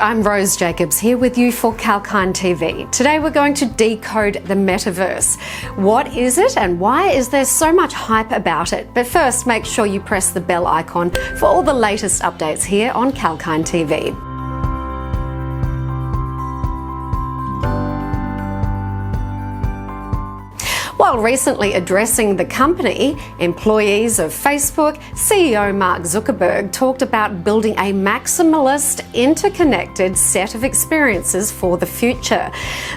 I'm Rose Jacobs here with you for Kalkine TV. Today we're going to decode the metaverse. What is it and why is there so much hype about it? But first, make sure you press the bell icon for all the latest updates here on Kalkine TV. While recently addressing the company, employees of Facebook, CEO Mark Zuckerberg talked about building a maximalist, interconnected set of experiences for the future.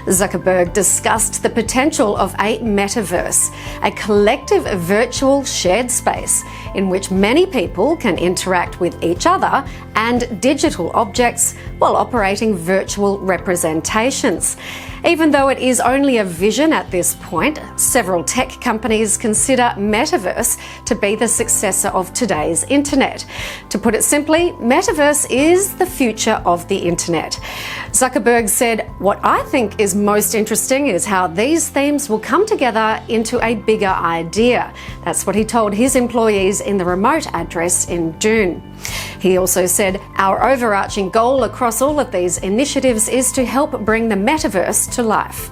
Zuckerberg discussed the potential of a metaverse, a collective virtual shared space in which many people can interact with each other and digital objects while operating virtual representations. Even though it is only a vision at this point, several tech companies consider metaverse to be the successor of today's internet. To put it simply, metaverse is the future of the internet. Zuckerberg said, "What I think is most interesting is how these themes will come together into a bigger idea." That's what he told his employees in the remote address in June. He also said, "Our overarching goal across all of these initiatives is to help bring the metaverse to life."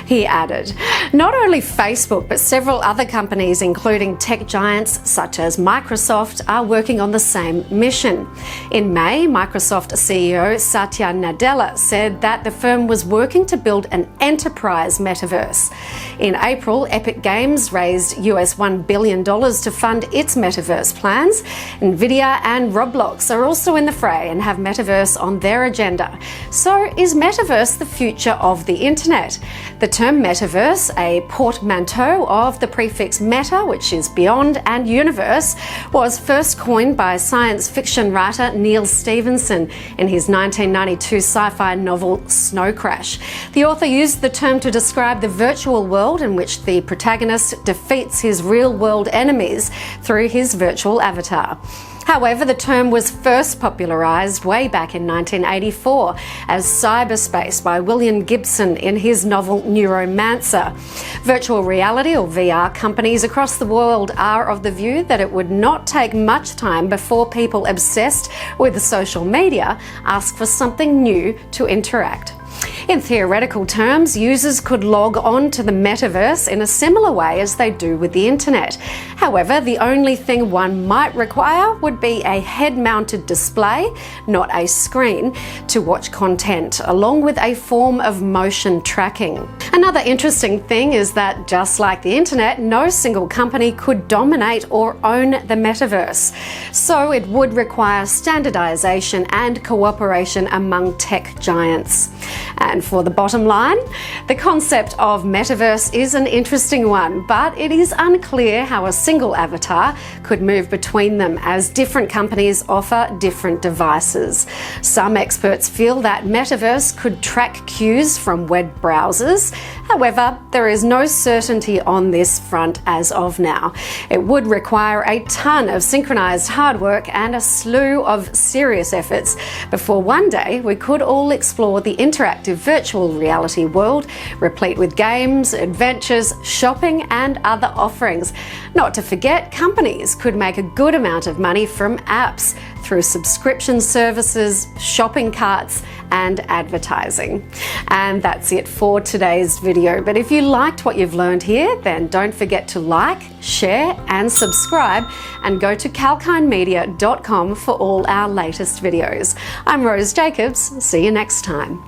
He added, not only Facebook, but several other companies, including tech giants such as Microsoft, are working on the same mission. In May, Microsoft CEO Satya Nadella said that the firm was working to build an enterprise metaverse. In April, Epic Games raised $1 billion to fund its metaverse plans. Nvidia and Roblox are also in the fray and have metaverse on their agenda. So is metaverse the future of the internet? The term metaverse, a portmanteau of the prefix meta, which is beyond, and universe, was first coined by science fiction writer Neil Stephenson in his 1992 sci-fi novel Snow Crash. The author used the term to describe the virtual world in which the protagonist defeats his real-world enemies through his virtual avatar. However, the term was first popularised way back in 1984 as cyberspace by William Gibson in his novel Neuromancer. Virtual reality or VR companies across the world are of the view that it would not take much time before people obsessed with social media ask for something new to interact. In theoretical terms, users could log on to the metaverse in a similar way as they do with the internet. However, the only thing one might require would be a head-mounted display, not a screen, to watch content, along with a form of motion tracking. Another interesting thing is that, just like the internet, no single company could dominate or own the metaverse. So it would require standardization and cooperation among tech giants. And for the bottom line, the concept of metaverse is an interesting one, but it is unclear how a single avatar could move between them, as different companies offer different devices. Some experts feel that metaverse could track cues from web browsers. However, there is no certainty on this front as of now. It would require a ton of synchronized hard work and a slew of serious efforts before one day we could all explore the interactive virtual reality world, replete with games, adventures, shopping and other offerings. Not to forget, companies could make a good amount of money from apps through subscription services, shopping carts and advertising. And that's it for today's video. But if you liked what you've learned here, then don't forget to like, share and subscribe, and go to kalkinemedia.com for all our latest videos. I'm Rose Jacobs. See you next time.